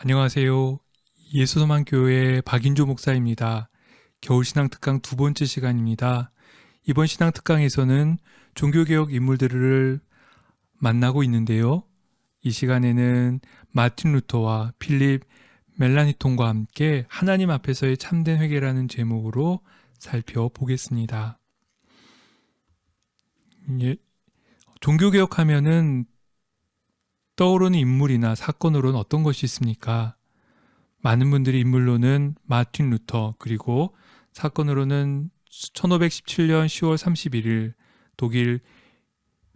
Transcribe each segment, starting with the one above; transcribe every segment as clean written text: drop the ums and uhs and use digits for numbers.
안녕하세요. 예수서만교회 박인조 목사입니다. 겨울신앙특강 두 번째 시간입니다. 이번 신앙특강에서는 종교개혁 인물들을 만나고 있는데요. 이 시간에는 마틴 루터와 필립 멜라니톤과 함께 하나님 앞에서의 참된 회개라는 제목으로 살펴보겠습니다. 종교개혁하면은 떠오르는 인물이나 사건으로는 어떤 것이 있습니까? 많은 분들이 인물로는 마틴 루터, 그리고 사건으로는 1517년 10월 31일 독일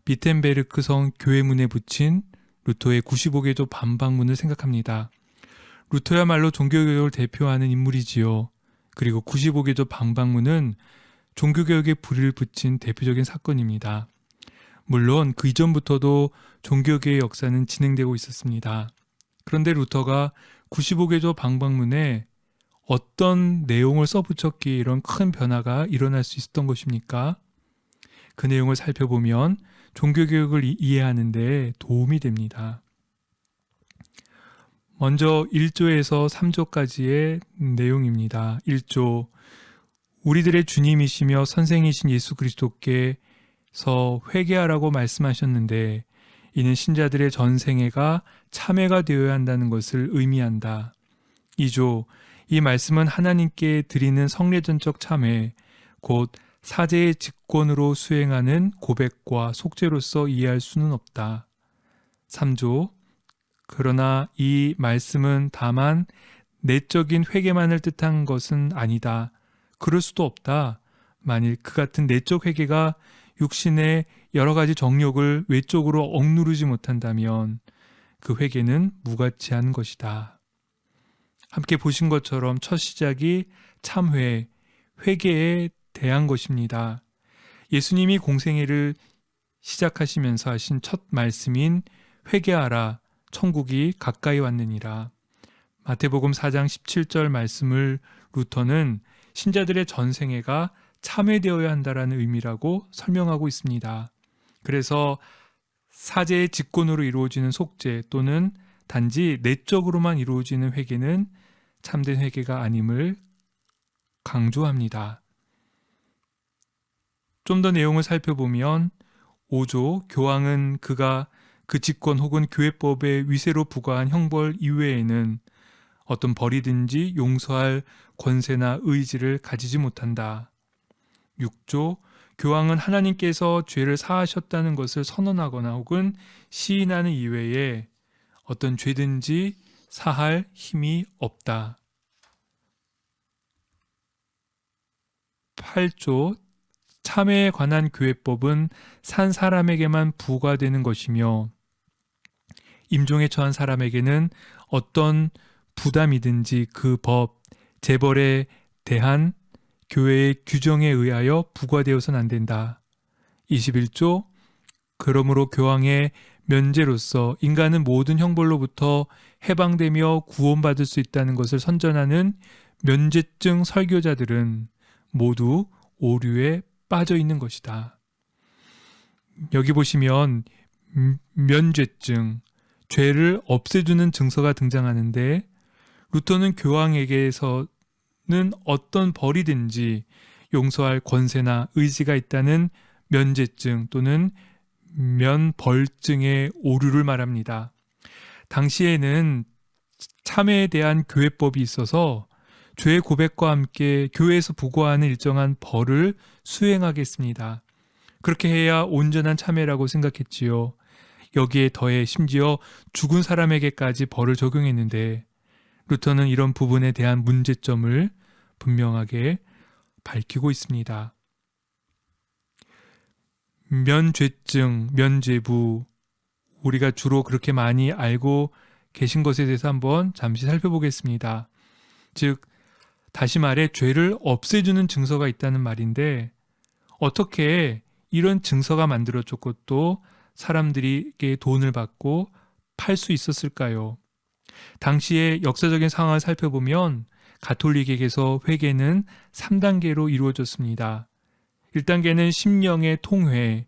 비텐베르크 성 교회문에 붙인 루터의 95개조 반박문을 생각합니다. 루터야말로 종교개혁을 대표하는 인물이지요. 그리고 95개조 반박문은 종교개혁의 불을 붙인 대표적인 사건입니다. 물론 그 이전부터도 종교개혁의 역사는 진행되고 있었습니다. 그런데 루터가 95개조 반박문에 어떤 내용을 써붙였기에 이런 큰 변화가 일어날 수 있었던 것입니까? 그 내용을 살펴보면 종교개혁을 이해하는 데 도움이 됩니다. 먼저 1조에서 3조까지의 내용입니다. 1조, 우리들의 주님이시며 선생이신 예수 그리스도께서 회개하라고 말씀하셨는데 이는 신자들의 전생애가 참회가 되어야 한다는 것을 의미한다. 2조, 이 말씀은 하나님께 드리는 성례전적 참회, 곧 사제의 직권으로 수행하는 고백과 속죄로서 이해할 수는 없다. 3조, 그러나 이 말씀은 다만 내적인 회개만을 뜻한 것은 아니다. 그럴 수도 없다. 만일 그 같은 내적 회개가 육신의 여러 가지 정욕을 외적으로 억누르지 못한다면 그 회개는 무가치한 것이다. 함께 보신 것처럼 첫 시작이 참회, 회개에 대한 것입니다. 예수님이 공생애를 시작하시면서 하신 첫 말씀인 회개하라, 천국이 가까이 왔느니라. 마태복음 4장 17절 말씀을 루터는 신자들의 전생애가 참회되어야 한다라는 의미라고 설명하고 있습니다. 그래서 사제의 직권으로 이루어지는 속죄 또는 단지 내적으로만 이루어지는 회개는 참된 회개가 아님을 강조합니다. 좀 더 내용을 살펴보면 5조, 교황은 그가 그 직권 혹은 교회법의 위세로 부과한 형벌 이외에는 어떤 벌이든지 용서할 권세나 의지를 가지지 못한다. 6조, 교황은 하나님께서 죄를 사하셨다는 것을 선언하거나 혹은 시인하는 이외에 어떤 죄든지 사할 힘이 없다. 8조, 참회에 관한 교회법은 산 사람에게만 부과되는 것이며 임종에 처한 사람에게는 어떤 부담이든지 그 법, 재벌에 대한 교회의 규정에 의하여 부과되어서는 안 된다. 21조, 그러므로 교황의 면제로서 인간은 모든 형벌로부터 해방되며 구원받을 수 있다는 것을 선전하는 면제증 설교자들은 모두 오류에 빠져 있는 것이다. 여기 보시면 면죄증, 죄를 없애주는 증서가 등장하는데 루터는 교황에게서는 어떤 벌이든지 용서할 권세나 의지가 있다는 면죄증 또는 면벌증의 오류를 말합니다. 당시에는 참회에 대한 교회법이 있어서 죄의 고백과 함께 교회에서 부과하는 일정한 벌을 수행하겠습니다. 그렇게 해야 온전한 참회라고 생각했지요. 여기에 더해 심지어 죽은 사람에게까지 벌을 적용했는데 루터는 이런 부분에 대한 문제점을 분명하게 밝히고 있습니다. 면죄증, 면죄부, 우리가 주로 그렇게 많이 알고 계신 것에 대해서 한번 잠시 살펴보겠습니다. 즉, 다시 말해 죄를 없애주는 증서가 있다는 말인데 어떻게 이런 증서가 만들어졌고 또 사람들에게 돈을 받고 팔 수 있었을까요? 당시의 역사적인 상황을 살펴보면 가톨릭에게서 회개는 3단계로 이루어졌습니다. 1단계는 심령의 통회,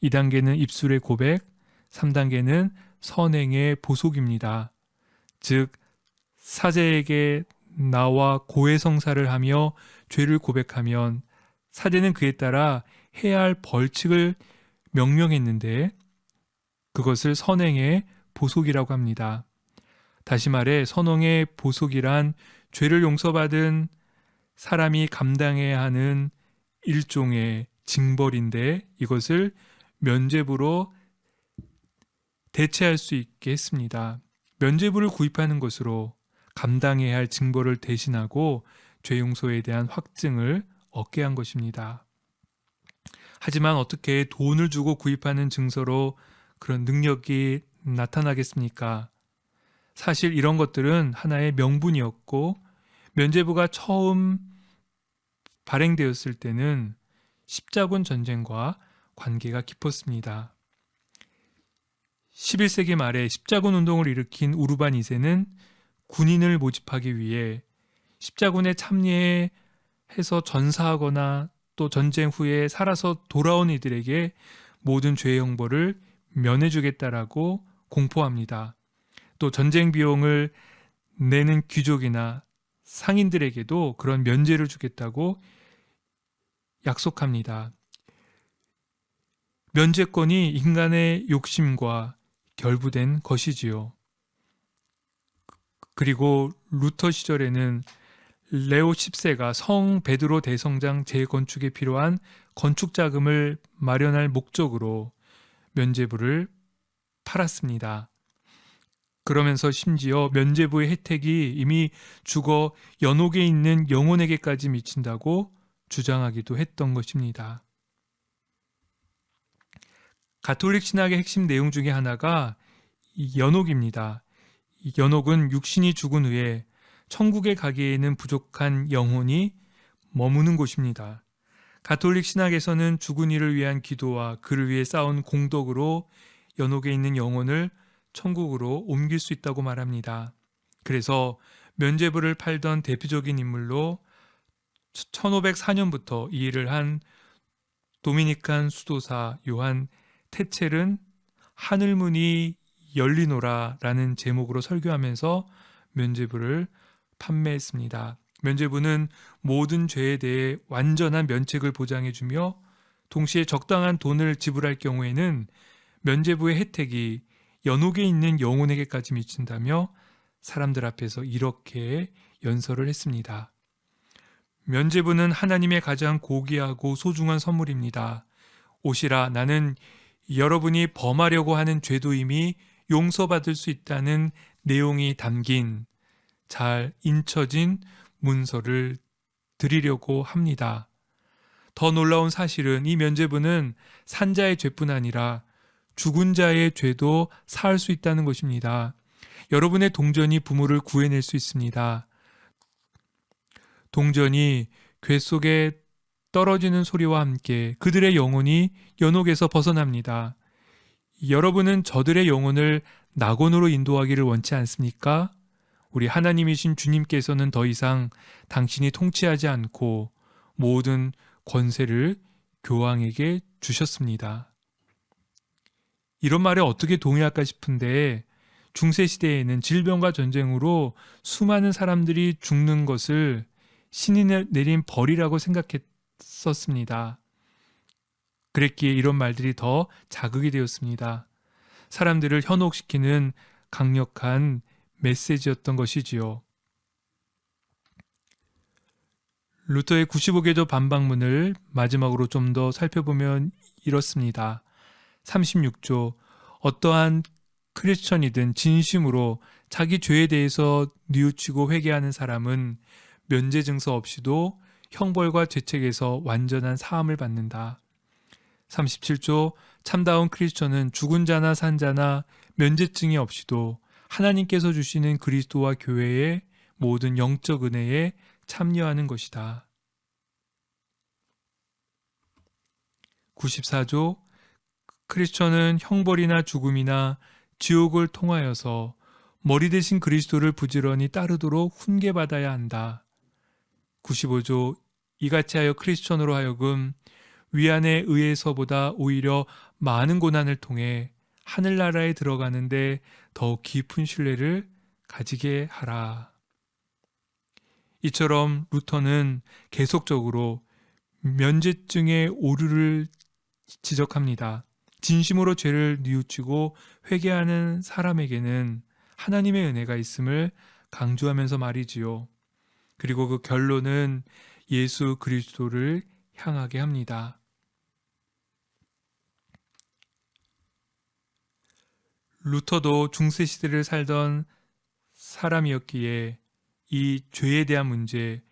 2단계는 입술의 고백, 3단계는 선행의 보속입니다. 즉 사제에게 나와 고해성사를 하며 죄를 고백하면 사제는 그에 따라 해야 할 벌칙을 명령했는데 그것을 선행의 보속이라고 합니다. 다시 말해 선행의 보속이란 죄를 용서받은 사람이 감당해야 하는 일종의 징벌인데 이것을 면죄부로 대체할 수 있게 했습니다. 면죄부를 구입하는 것으로 감당해야 할 징벌을 대신하고 죄 용서에 대한 확증을 얻게 한 것입니다. 하지만 어떻게 돈을 주고 구입하는 증서로 그런 능력이 나타나겠습니까? 사실 이런 것들은 하나의 명분이었고 면죄부가 처음 발행되었을 때는 십자군 전쟁과 관계가 깊었습니다. 11세기 말에 십자군 운동을 일으킨 우르반 2세는 군인을 모집하기 위해 십자군에 참여해서 전사하거나 또 전쟁 후에 살아서 돌아온 이들에게 모든 죄의 형벌을 면해주겠다라고 공포합니다. 또 전쟁 비용을 내는 귀족이나 상인들에게도 그런 면제를 주겠다고 약속합니다. 면제권이 인간의 욕심과 결부된 것이지요. 그리고 루터 시절에는 레오 10세가 성 베드로 대성당 재건축에 필요한 건축 자금을 마련할 목적으로 면죄부를 팔았습니다. 그러면서 심지어 면죄부의 혜택이 이미 죽어 연옥에 있는 영혼에게까지 미친다고 주장하기도 했던 것입니다. 가톨릭 신학의 핵심 내용 중에 하나가 연옥입니다. 연옥은 육신이 죽은 후에 천국에 가기에는 부족한 영혼이 머무는 곳입니다. 가톨릭 신학에서는 죽은 이를 위한 기도와 그를 위해 쌓은 공덕으로 연옥에 있는 영혼을 천국으로 옮길 수 있다고 말합니다. 그래서 면죄부를 팔던 대표적인 인물로 1504년부터 이 일을 한 도미니칸 수도사 요한 테첼은 하늘문이 열리노라 라는 제목으로 설교하면서 면죄부를 판매했습니다. 면죄부는 모든 죄에 대해 완전한 면책을 보장해주며 동시에 적당한 돈을 지불할 경우에는 면죄부의 혜택이 연옥에 있는 영혼에게까지 미친다며 사람들 앞에서 이렇게 연설을 했습니다. 면죄부는 하나님의 가장 고귀하고 소중한 선물입니다. 오시라, 나는 여러분이 범하려고 하는 죄도 이미 용서받을 수 있다는 내용이 담긴 잘 인쳐진 문서를 드리려고 합니다. 더 놀라운 사실은 이 면죄부는 산자의 죄뿐 아니라 죽은 자의 죄도 사할 수 있다는 것입니다. 여러분의 동전이 부모를 구해낼 수 있습니다. 동전이 궤 속에 떨어지는 소리와 함께 그들의 영혼이 연옥에서 벗어납니다. 여러분은 저들의 영혼을 낙원으로 인도하기를 원치 않습니까? 우리 하나님이신 주님께서는 더 이상 당신이 통치하지 않고 모든 권세를 교황에게 주셨습니다. 이런 말에 어떻게 동의할까 싶은데 중세시대에는 질병과 전쟁으로 수많은 사람들이 죽는 것을 신이 내린 벌이라고 생각했었습니다. 그랬기에 이런 말들이 더 자극이 되었습니다. 사람들을 현혹시키는 강력한 메시지였던 것이지요. 루터의 95개조 반박문을 마지막으로 좀 더 살펴보면 이렇습니다. 36조, 어떠한 크리스천이든 진심으로 자기 죄에 대해서 뉘우치고 회개하는 사람은 면죄 증서 없이도 형벌과 죄책에서 완전한 사함을 받는다. 37조, 참다운 크리스천은 죽은 자나 산 자나 면죄증이 없이도 하나님께서 주시는 그리스도와 교회의 모든 영적 은혜에 참여하는 것이다. 94조, 크리스천은 형벌이나 죽음이나 지옥을 통하여서 머리 대신 그리스도를 부지런히 따르도록 훈계받아야 한다. 95조, 이같이 하여 크리스천으로 하여금 위안에 의해서보다 오히려 많은 고난을 통해 하늘나라에 들어가는데 더욱 깊은 신뢰를 가지게 하라. 이처럼 루터는 계속적으로 면죄증의 오류를 지적합니다. 진심으로 죄를 뉘우치고 회개하는 사람에게는 하나님의 은혜가 있음을 강조하면서 말이지요. 그리고 그 결론은 예수 그리스도를 향하게 합니다. 루터도 중세 시대를 살던 사람이었기에 이 죄에 대한 문제,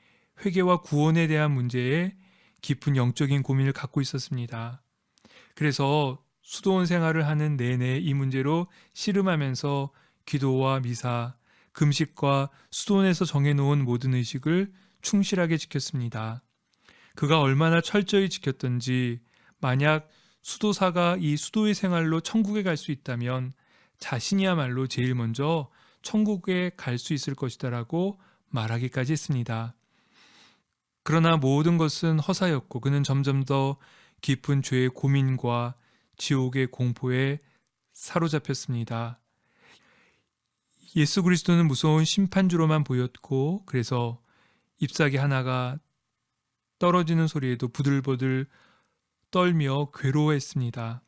회개와 구원에 대한 문제에 깊은 영적인 고민을 갖고 있었습니다. 그래서 수도원 생활을 하는 내내 이 문제로 씨름하면서 기도와 미사, 금식과 수도원에서 정해놓은 모든 의식을 충실하게 지켰습니다. 그가 얼마나 철저히 지켰던지 만약 수도사가 이 수도의 생활로 천국에 갈 수 있다면 자신이야말로 제일 먼저 천국에 갈 수 있을 것이다라고 말하기까지 했습니다. 그러나 모든 것은 허사였고 그는 점점 더 깊은 죄의 고민과 지옥의 공포에 사로잡혔습니다. 예수 그리스도는 무서운 심판주로만 보였고 그래서 잎사귀 하나가 떨어지는 소리에도 부들부들 떨며 괴로워했습니다.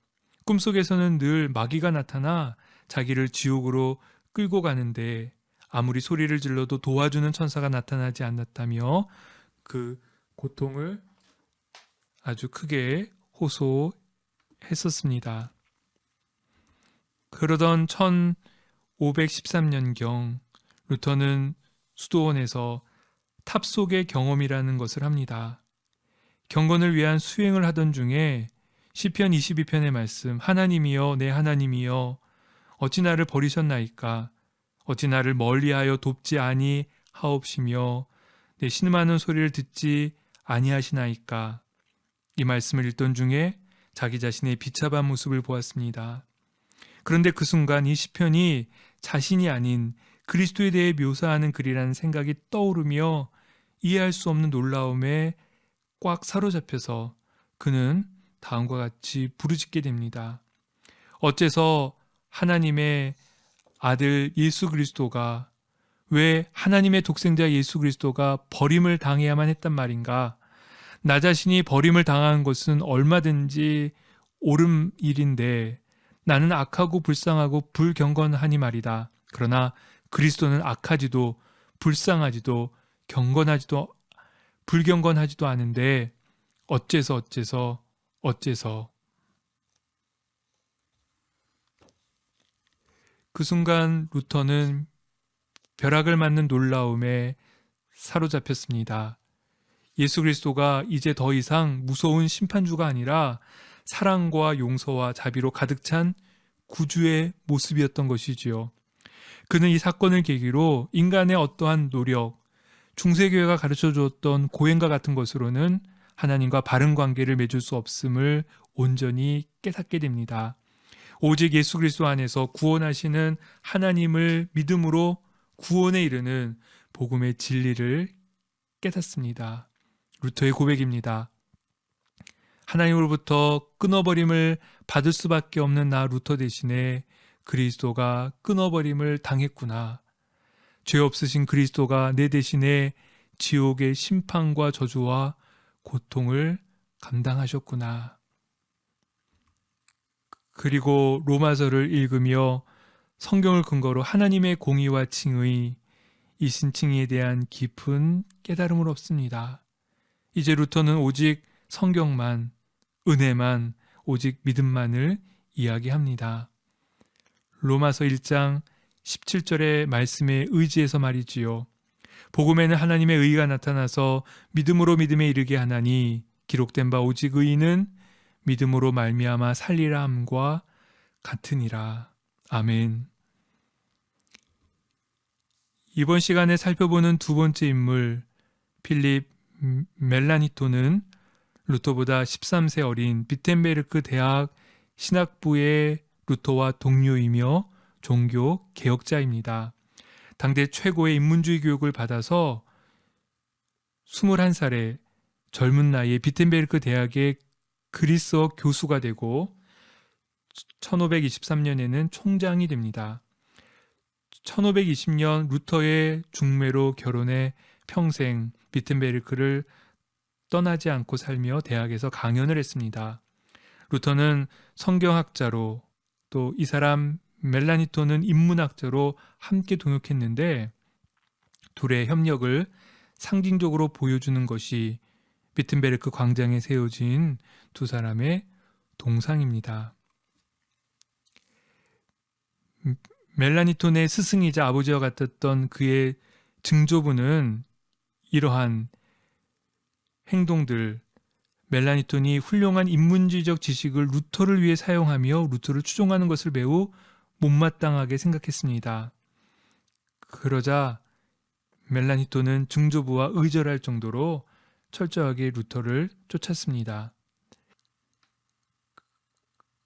꿈속에서는 늘 마귀가 나타나 자기를 지옥으로 끌고 가는데 아무리 소리를 질러도 도와주는 천사가 나타나지 않았다며 그 고통을 아주 크게 호소했었습니다. 그러던 1513년경 루터는 수도원에서 탑속의 경험이라는 것을 합니다. 경건을 위한 수행을 하던 중에 시편 22편의 말씀 하나님이여 내 하나님이여 어찌 나를 버리셨나이까 어찌 나를 멀리하여 돕지 아니하옵시며 내 신음하는 소리를 듣지 아니하시나이까. 이 말씀을 읽던 중에 자기 자신의 비참한 모습을 보았습니다. 그런데 그 순간 이 시편이 자신이 아닌 그리스도에 대해 묘사하는 글이라는 생각이 떠오르며 이해할 수 없는 놀라움에 꽉 사로잡혀서 그는 다음과 같이 부르짖게 됩니다. 어째서 하나님의 아들 예수 그리스도가 왜 하나님의 독생자 예수 그리스도가 버림을 당해야만 했단 말인가? 나 자신이 버림을 당한 것은 얼마든지 옳은 일인데 나는 악하고 불쌍하고 불경건하니 말이다. 그러나 그리스도는 악하지도 불쌍하지도 경건하지도 불경건하지도 않은데 어째서 그 순간 루터는 벼락을 맞는 놀라움에 사로잡혔습니다. 예수 그리스도가 이제 더 이상 무서운 심판주가 아니라 사랑과 용서와 자비로 가득 찬 구주의 모습이었던 것이지요. 그는 이 사건을 계기로 인간의 어떠한 노력, 중세교회가 가르쳐 주었던 고행과 같은 것으로는 하나님과 바른 관계를 맺을 수 없음을 온전히 깨닫게 됩니다. 오직 예수 그리스도 안에서 구원하시는 하나님을 믿음으로 구원에 이르는 복음의 진리를 깨닫습니다. 루터의 고백입니다. 하나님으로부터 끊어버림을 받을 수밖에 없는 나 루터 대신에 그리스도가 끊어버림을 당했구나. 죄 없으신 그리스도가 내 대신에 지옥의 심판과 저주와 고통을 감당하셨구나. 그리고 로마서를 읽으며 성경을 근거로 하나님의 공의와 칭의, 이 신칭의에 대한 깊은 깨달음을 얻습니다. 이제 루터는 오직 성경만, 은혜만, 오직 믿음만을 이야기합니다. 로마서 1장 17절의 말씀에 의지해서 말이지요. 복음에는 하나님의 의가 나타나서 믿음으로 믿음에 이르게 하나니 기록된 바 오직 의인은 믿음으로 말미암아 살리라 함과 같으니라. 아멘. 이번 시간에 살펴보는 두 번째 인물 필립 멜라니토는 루터보다 13세 어린 비텐베르크 대학 신학부의 루터와 동료이며 종교 개혁자입니다. 당대 최고의 인문주의 교육을 받아서 21살의 젊은 나이에 비텐베르크 대학의 그리스어 교수가 되고 1523년에는 총장이 됩니다. 1520년 루터의 중매로 결혼해 평생 비텐베르크를 떠나지 않고 살며 대학에서 강연을 했습니다. 루터는 성경학자로 또 이 사람 멜라니토는 인문학자로 함께 동역했는데 둘의 협력을 상징적으로 보여주는 것이 비텐베르크 광장에 세워진 두 사람의 동상입니다. 멜라니톤의 스승이자 아버지와 같았던 그의 증조부는 이러한 행동들, 멜라니톤이 훌륭한 인문지적 지식을 루터를 위해 사용하며 루터를 추종하는 것을 매우 못마땅하게 생각했습니다. 그러자 멜라니톤은 증조부와 의절할 정도로 철저하게 루터를 쫓았습니다.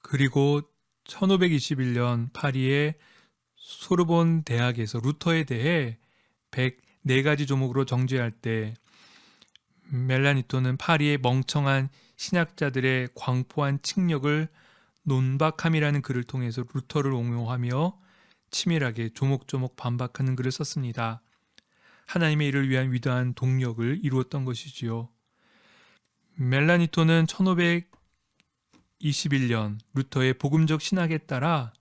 그리고 1521년 파리의 소르본 대학에서 루터에 대해 104가지 조목으로 정죄할 때 멜라니토는 파리의 멍청한 신학자들의 광포한 칙력을 논박함이라는 글을 통해서 루터를 옹호하며 치밀하게 조목조목 반박하는 글을 썼습니다. 하나님의 일을 위한 위대한 동력을 이루었던 것이지요. 멜라니토는 1521년 루터의 복음적 신학에 따라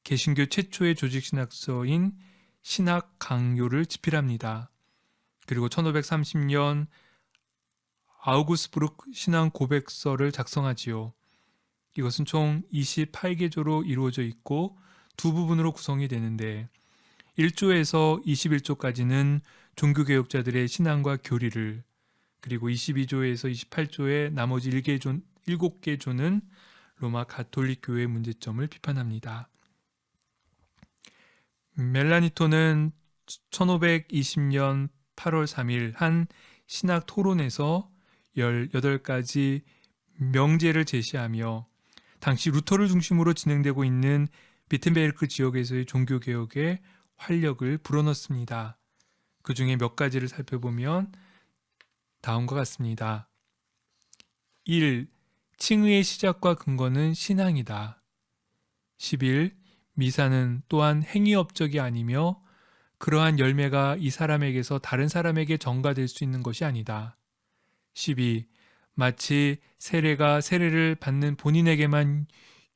개신교 최초의 조직신학서인 신학 강요를 집필합니다. 그리고 1530년 아우구스부르크 신앙 고백서를 작성하지요. 이것은 총 28개조로 이루어져 있고 두 부분으로 구성이 되는데 1조에서 21조까지는 종교개혁자들의 신앙과 교리를, 그리고 22조에서 28조의 나머지 7개 조는 로마 가톨릭 교회의 문제점을 비판합니다. 멜라니토는 1520년 8월 3일 한 신학 토론에서 18가지 명제를 제시하며 당시 루터를 중심으로 진행되고 있는 비텐베르크 지역에서의 종교개혁에 활력을 불어넣습니다. 그 중에 몇 가지를 살펴보면 다음과 같습니다. 1. 칭의의 시작과 근거는 신앙이다. 11. 미사는 또한 행위업적이 아니며 그러한 열매가 이 사람에게서 다른 사람에게 전가될 수 있는 것이 아니다. 12. 마치 세례가 세례를 받는 본인에게만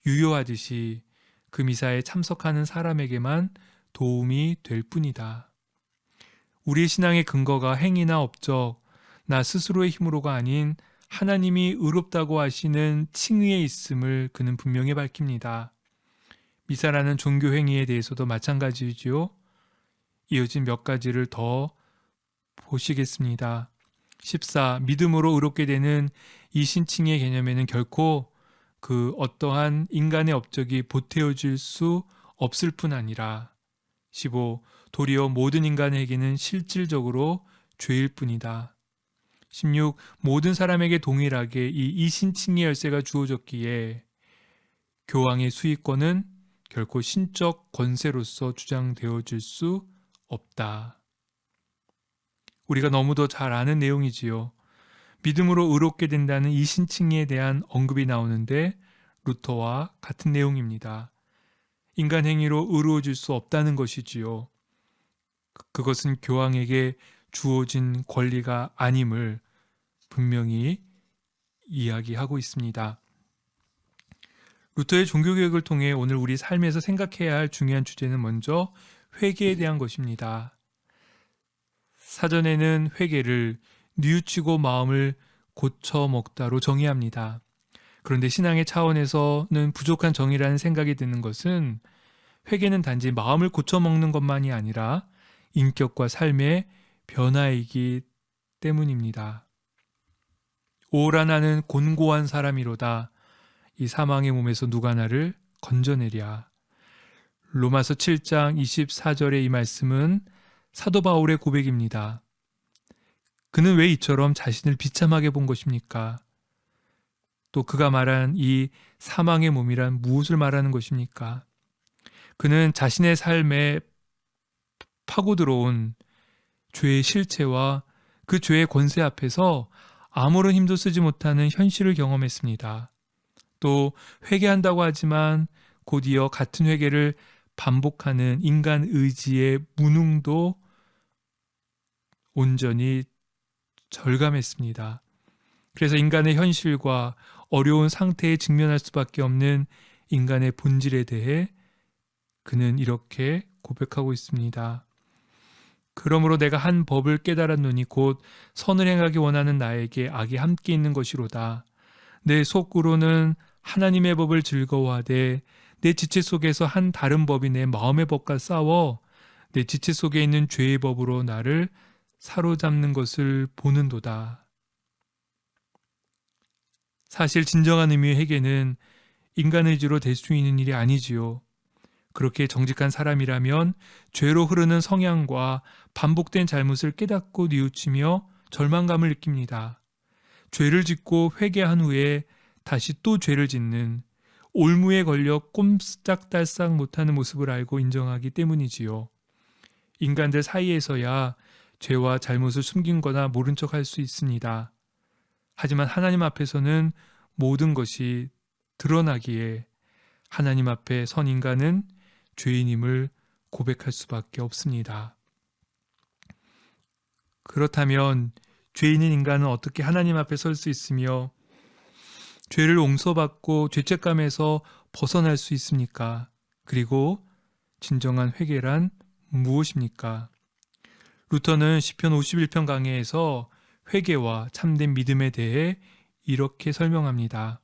유효하듯이 그 미사에 참석하는 사람에게만 도움이 될 뿐이다. 우리의 신앙의 근거가 행위나 업적, 나 스스로의 힘으로가 아닌 하나님이 의롭다고 하시는 칭의에 있음을 그는 분명히 밝힙니다. 미사라는 종교 행위에 대해서도 마찬가지이지요. 이어진 몇 가지를 더 보시겠습니다. 14. 믿음으로 의롭게 되는 이 신칭의 개념에는 결코 그 어떠한 인간의 업적이 보태어질 수 없을 뿐 아니라 15. 도리어 모든 인간에게는 실질적으로 죄일 뿐이다. 16. 모든 사람에게 동일하게 이 이신칭의 열쇠가 주어졌기에 교황의 수익권은 결코 신적 권세로서 주장되어질 수 없다. 우리가 너무도 잘 아는 내용이지요. 믿음으로 의롭게 된다는 이 신칭에 대한 언급이 나오는데 루터와 같은 내용입니다. 인간 행위로 의로워질 수 없다는 것이지요. 그것은 교황에게 주어진 권리가 아님을 분명히 이야기하고 있습니다. 루터의 종교개혁을 통해 오늘 우리 삶에서 생각해야 할 중요한 주제는 먼저 회개에 대한 것입니다. 사전에는 회개를 뉘우치고 마음을 고쳐먹다로 정의합니다. 그런데 신앙의 차원에서는 부족한 정의라는 생각이 드는 것은 회개는 단지 마음을 고쳐먹는 것만이 아니라 인격과 삶의 변화이기 때문입니다. 오라 나는 곤고한 사람이로다. 이 사망의 몸에서 누가 나를 건져내랴. 로마서 7장 24절의 이 말씀은 사도 바울의 고백입니다. 그는 왜 이처럼 자신을 비참하게 본 것입니까? 또 그가 말한 이 사망의 몸이란 무엇을 말하는 것입니까? 그는 자신의 삶에 파고 들어온 죄의 실체와 그 죄의 권세 앞에서 아무런 힘도 쓰지 못하는 현실을 경험했습니다. 또 회개한다고 하지만 곧이어 같은 회개를 반복하는 인간 의지의 무능도 온전히 절감했습니다. 그래서 인간의 현실과 어려운 상태에 직면할 수밖에 없는 인간의 본질에 대해 그는 이렇게 고백하고 있습니다. 그러므로 내가 한 법을 깨달았노니 곧 선을 행하기 원하는 나에게 악이 함께 있는 것이로다. 내 속으로는 하나님의 법을 즐거워하되 내 지체 속에서 한 다른 법이 내 마음의 법과 싸워 내 지체 속에 있는 죄의 법으로 나를 사로잡는 것을 보는도다. 사실 진정한 의미의 회개는 인간 의지로 될 수 있는 일이 아니지요. 그렇게 정직한 사람이라면 죄로 흐르는 성향과 반복된 잘못을 깨닫고 뉘우치며 절망감을 느낍니다. 죄를 짓고 회개한 후에 다시 또 죄를 짓는 올무에 걸려 꼼짝달싹 못하는 모습을 알고 인정하기 때문이지요. 인간들 사이에서야 죄와 잘못을 숨긴 거나 모른 척 할 수 있습니다. 하지만 하나님 앞에서는 모든 것이 드러나기에 하나님 앞에 선 인간은 죄인임을 고백할 수밖에 없습니다. 그렇다면 죄인인 인간은 어떻게 하나님 앞에 설 수 있으며 죄를 용서받고 죄책감에서 벗어날 수 있습니까? 그리고 진정한 회개란 무엇입니까? 루터는 시편 51편 강해에서 회개와 참된 믿음에 대해 이렇게 설명합니다.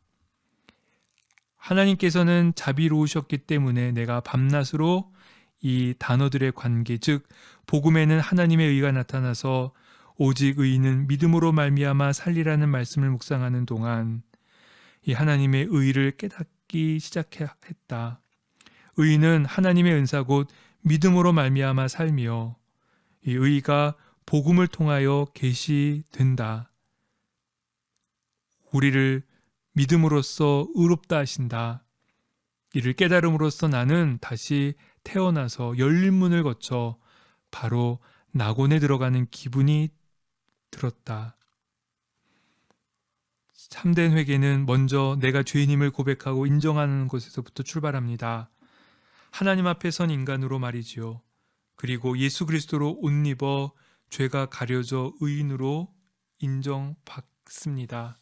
하나님께서는 자비로우셨기 때문에 내가 밤낮으로 이 단어들의 관계, 즉 복음에는 하나님의 의가 나타나서 오직 의인은 믿음으로 말미암아 살리라는 말씀을 묵상하는 동안 이 하나님의 의를 깨닫기 시작했다. 의인은 하나님의 은사 곧 믿음으로 말미암아 살며 이 의가 복음을 통하여 계시된다. 우리를 믿음으로써 의롭다 하신다. 이를 깨달음으로써 나는 다시 태어나서 열린 문을 거쳐 바로 낙원에 들어가는 기분이 들었다. 참된 회개는 먼저 내가 죄인임을 고백하고 인정하는 것에서부터 출발합니다. 하나님 앞에 선 인간으로 말이지요. 그리고 예수 그리스도로 옷 입어 죄가 가려져 의인으로 인정받습니다.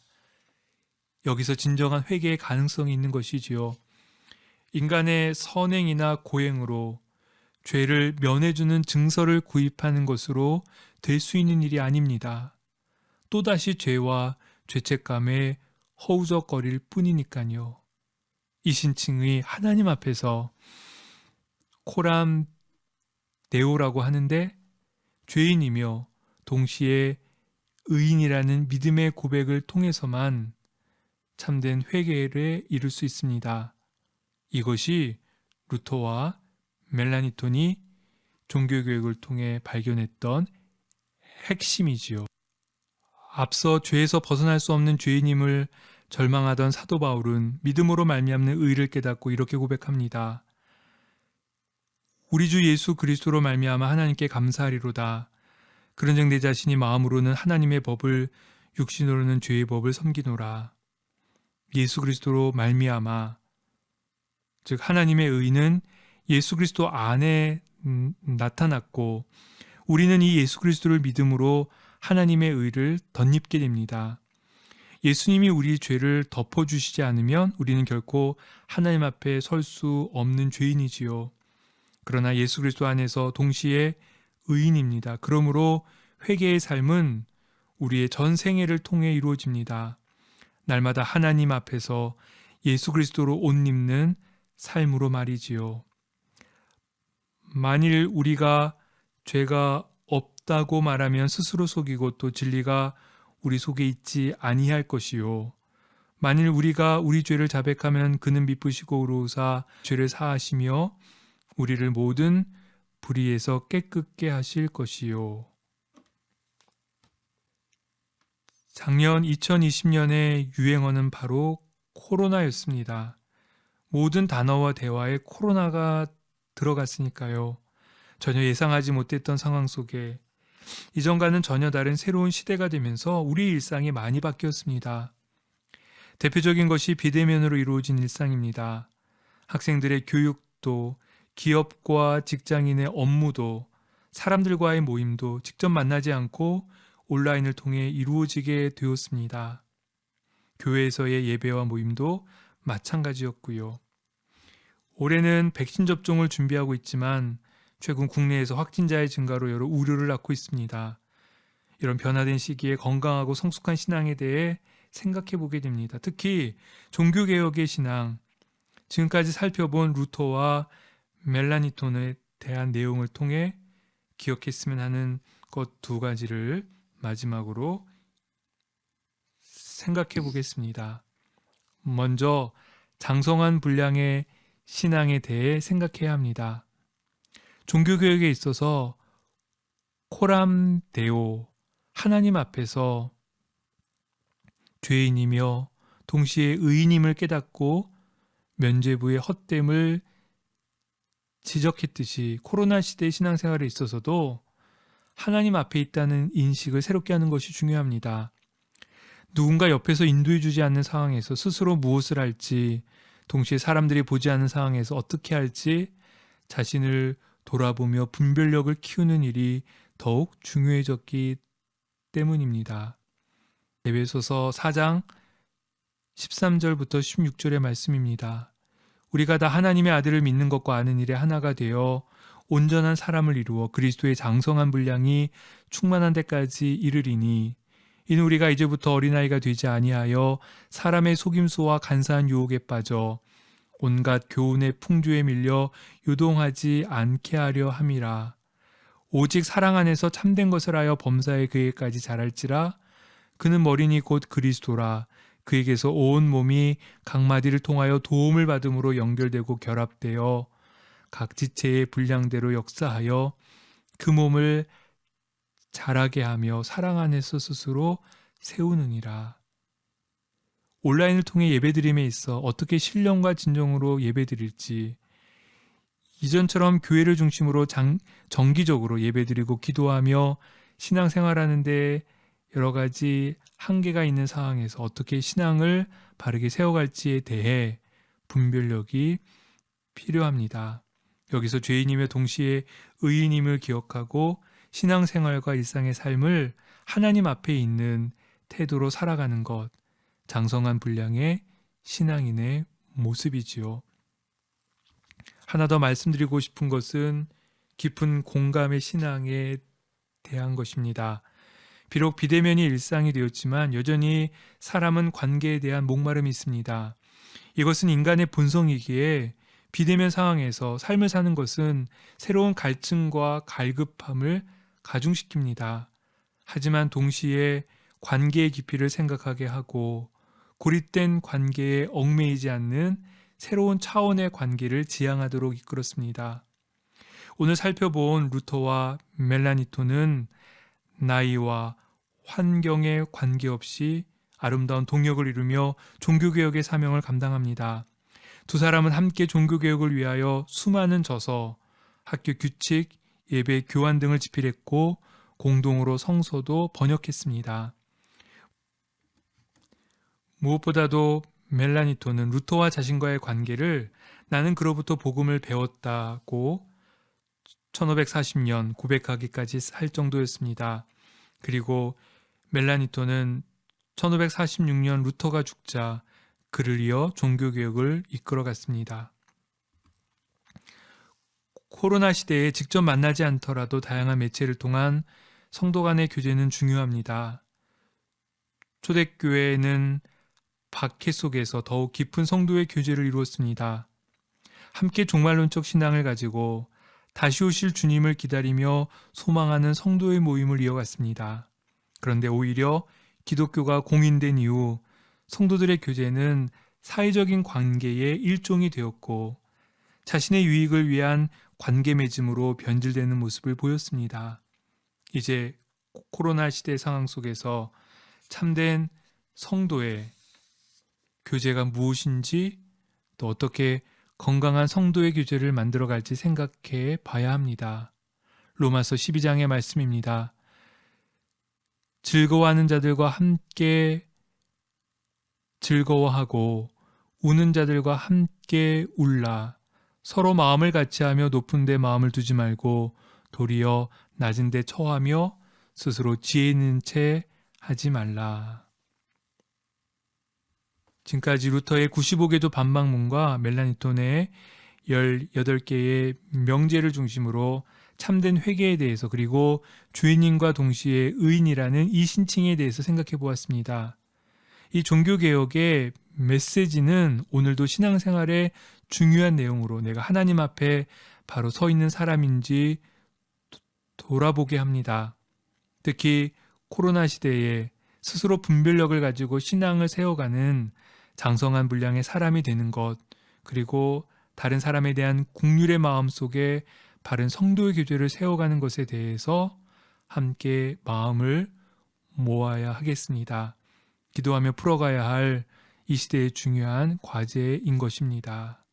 여기서 진정한 회개의 가능성이 있는 것이지요. 인간의 선행이나 고행으로 죄를 면해주는 증서를 구입하는 것으로 될 수 있는 일이 아닙니다. 또다시 죄와 죄책감에 허우적거릴 뿐이니까요. 이 신칭의 하나님 앞에서 코람 네오라고 하는데 죄인이며 동시에 의인이라는 믿음의 고백을 통해서만 참된 회개를 이룰 수 있습니다. 이것이 루터와 멜라니톤이 종교교육을 통해 발견했던 핵심이지요. 앞서 죄에서 벗어날 수 없는 죄인임을 절망하던 사도 바울은 믿음으로 말미암는 의를 깨닫고 이렇게 고백합니다. 우리 주 예수 그리스도로 말미암아 하나님께 감사하리로다. 그런즉 내 자신이 마음으로는 하나님의 법을 육신으로는 죄의 법을 섬기노라. 예수 그리스도로 말미암아, 즉 하나님의 의는 예수 그리스도 안에 나타났고 우리는 이 예수 그리스도를 믿음으로 하나님의 의를 덧입게 됩니다. 예수님이 우리 죄를 덮어주시지 않으면 우리는 결코 하나님 앞에 설 수 없는 죄인이지요. 그러나 예수 그리스도 안에서 동시에 의인입니다. 그러므로 회개의 삶은 우리의 전 생애를 통해 이루어집니다. 날마다 하나님 앞에서 예수 그리스도로 옷 입는 삶으로 말이지요. 만일 우리가 죄가 없다고 말하면 스스로 속이고 또 진리가 우리 속에 있지 아니할 것이요. 만일 우리가 우리 죄를 자백하면 그는 미쁘시고 의로우사 죄를 사하시며 우리를 모든 불의에서 깨끗게 하실 것이요. 작년 2020년의 유행어는 바로 코로나였습니다. 모든 단어와 대화에 코로나가 들어갔으니까요. 전혀 예상하지 못했던 상황 속에 이전과는 전혀 다른 새로운 시대가 되면서 우리 일상이 많이 바뀌었습니다. 대표적인 것이 비대면으로 이루어진 일상입니다. 학생들의 교육도 기업과 직장인의 업무도 사람들과의 모임도 직접 만나지 않고 온라인을 통해 이루어지게 되었습니다. 교회에서의 예배와 모임도 마찬가지였고요. 올해는 백신 접종을 준비하고 있지만 최근 국내에서 확진자의 증가로 여러 우려를 낳고 있습니다. 이런 변화된 시기에 건강하고 성숙한 신앙에 대해 생각해 보게 됩니다. 특히 종교개혁의 신앙, 지금까지 살펴본 루터와 멜라니톤에 대한 내용을 통해 기억했으면 하는 것 두 가지를 마지막으로 생각해 보겠습니다. 먼저 장성한 분량의 신앙에 대해 생각해야 합니다. 종교개혁에 있어서 코람 데오, 하나님 앞에서 죄인이며 동시에 의인임을 깨닫고 면죄부의 헛됨을 지적했듯이 코로나 시대의 신앙생활에 있어서도 하나님 앞에 있다는 인식을 새롭게 하는 것이 중요합니다. 누군가 옆에서 인도해주지 않는 상황에서 스스로 무엇을 할지, 동시에 사람들이 보지 않는 상황에서 어떻게 할지 자신을 돌아보며 분별력을 키우는 일이 더욱 중요해졌기 때문입니다. 에베소서 4장 13절부터 16절의 말씀입니다. 우리가 다 하나님의 아들을 믿는 것과 아는 일에 하나가 되어 온전한 사람을 이루어 그리스도의 장성한 분량이 충만한 데까지 이르리니 이는 우리가 이제부터 어린아이가 되지 아니하여 사람의 속임수와 간사한 유혹에 빠져 온갖 교훈의 풍조에 밀려 요동하지 않게 하려 함이라. 오직 사랑 안에서 참된 것을 하여 범사에 그에게까지 자랄지라. 그는 머리니 곧 그리스도라. 그에게서 온 몸이 각 마디를 통하여 도움을 받음으로 연결되고 결합되어 각 지체의 분량대로 역사하여 그 몸을 자라게 하며 사랑 안에서 스스로 세우느니라. 온라인을 통해 예배드림에 있어 어떻게 신령과 진정으로 예배드릴지, 이전처럼 교회를 중심으로 정기적으로 예배드리고 기도하며 신앙생활하는데 여러 가지 한계가 있는 상황에서 어떻게 신앙을 바르게 세워갈지에 대해 분별력이 필요합니다. 여기서 죄인이며 동시에 의인임을 기억하고 신앙생활과 일상의 삶을 하나님 앞에 있는 태도로 살아가는 것, 장성한 분량의 신앙인의 모습이지요. 하나 더 말씀드리고 싶은 것은 깊은 공감의 신앙에 대한 것입니다. 비록 비대면이 일상이 되었지만 여전히 사람은 관계에 대한 목마름이 있습니다. 이것은 인간의 본성이기에 비대면 상황에서 삶을 사는 것은 새로운 갈증과 갈급함을 가중시킵니다. 하지만 동시에 관계의 깊이를 생각하게 하고 고립된 관계에 얽매이지 않는 새로운 차원의 관계를 지향하도록 이끌었습니다. 오늘 살펴본 루터와 멜라니톤은 나이와 환경에 관계없이 아름다운 동역을 이루며 종교개혁의 사명을 감당합니다. 두 사람은 함께 종교개혁을 위하여 수많은 저서, 학교 규칙, 예배 교환 등을 집필했고 공동으로 성서도 번역했습니다. 무엇보다도 멜라니톤은 루터와 자신과의 관계를 나는 그로부터 복음을 배웠다고 1540년 고백하기까지 할 정도였습니다. 그리고 멜라니톤은 1546년 루터가 죽자 그를 이어 종교개혁을 이끌어갔습니다. 코로나 시대에 직접 만나지 않더라도 다양한 매체를 통한 성도 간의 교제는 중요합니다. 초대교회는 박해 속에서 더욱 깊은 성도의 교제를 이루었습니다. 함께 종말론적 신앙을 가지고 다시 오실 주님을 기다리며 소망하는 성도의 모임을 이어갔습니다. 그런데 오히려 기독교가 공인된 이후 성도들의 교제는 사회적인 관계의 일종이 되었고 자신의 유익을 위한 관계 맺음으로 변질되는 모습을 보였습니다. 이제 코로나 시대 상황 속에서 참된 성도의 교제가 무엇인지 또 어떻게 건강한 성도의 교제를 만들어갈지 생각해 봐야 합니다. 로마서 12장의 말씀입니다. 즐거워하는 자들과 함께 즐거워하고 우는 자들과 함께 울라. 서로 마음을 같이하며 높은 데 마음을 두지 말고 도리어 낮은 데 처하며 스스로 지혜 있는 채 하지 말라. 지금까지 루터의 95개조 반박문과 멜라니톤의 18개의 명제를 중심으로 참된 회개에 대해서, 그리고 주인님과 동시에 의인이라는 이 신칭에 대해서 생각해 보았습니다. 이 종교개혁의 메시지는 오늘도 신앙생활의 중요한 내용으로 내가 하나님 앞에 바로 서 있는 사람인지 돌아보게 합니다. 특히 코로나 시대에 스스로 분별력을 가지고 신앙을 세워가는 장성한 분량의 사람이 되는 것, 그리고 다른 사람에 대한 긍휼의 마음 속에 바른 성도의 교제를 세워가는 것에 대해서 함께 마음을 모아야 하겠습니다. 기도하며 풀어가야 할 이 시대의 중요한 과제인 것입니다.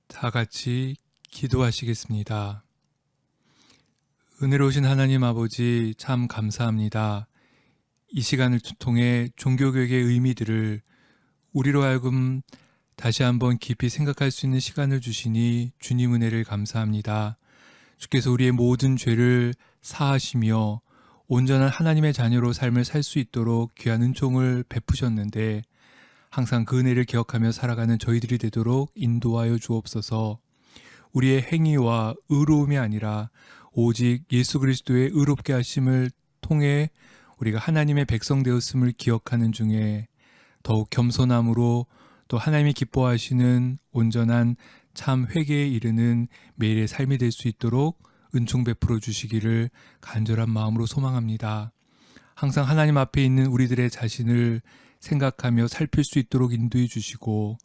다 같이 기도하시겠습니다. 은혜로우신 하나님 아버지, 참 감사합니다. 이 시간을 통해 종교개혁의 의미들을 우리로 하여금 다시 한번 깊이 생각할 수 있는 시간을 주시니 주님 은혜를 감사합니다. 주께서 우리의 모든 죄를 사하시며 온전한 하나님의 자녀로 삶을 살 수 있도록 귀한 은총을 베푸셨는데 항상 그 은혜를 기억하며 살아가는 저희들이 되도록 인도하여 주옵소서. 우리의 행위와 의로움이 아니라 오직 예수 그리스도의 의롭게 하심을 통해 우리가 하나님의 백성 되었음을 기억하는 중에 더욱 겸손함으로 또 하나님이 기뻐하시는 온전한 참 회개에 이르는 매일의 삶이 될 수 있도록 은총 베풀어 주시기를 간절한 마음으로 소망합니다. 항상 하나님 앞에 있는 우리들의 자신을 생각하며 살필 수 있도록 인도해 주시고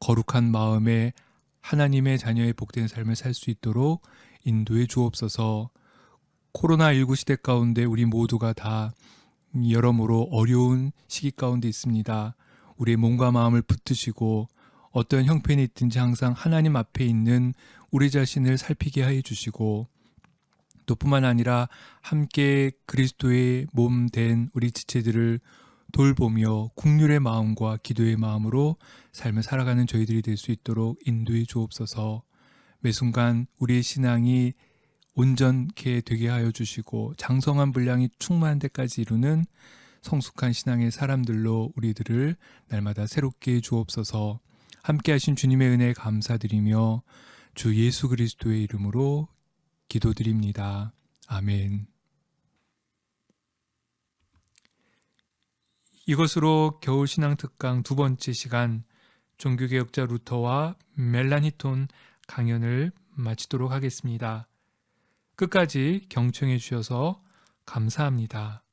거룩한 마음에 하나님의 자녀의 복된 삶을 살 수 있도록 인도해 주옵소서. 코로나19 시대 가운데 우리 모두가 다 여러모로 어려운 시기 가운데 있습니다. 우리의 몸과 마음을 붙드시고 어떤 형편이 있든지 항상 하나님 앞에 있는 우리 자신을 살피게 하여 주시고 또 뿐만 아니라 함께 그리스도의 몸 된 우리 지체들을 돌보며 긍휼의 마음과 기도의 마음으로 삶을 살아가는 저희들이 될 수 있도록 인도해 주옵소서. 매 순간 우리의 신앙이 온전케 되게 하여 주시고 장성한 분량이 충만한 데까지 이루는 성숙한 신앙의 사람들로 우리들을 날마다 새롭게 해 주옵소서. 함께 하신 주님의 은혜에 감사드리며 주 예수 그리스도의 이름으로 기도드립니다. 아멘. 이것으로 겨울신앙 특강 2번째 시간 종교개혁자 루터와 멜라니톤 강연을 마치도록 하겠습니다. 끝까지 경청해 주셔서 감사합니다.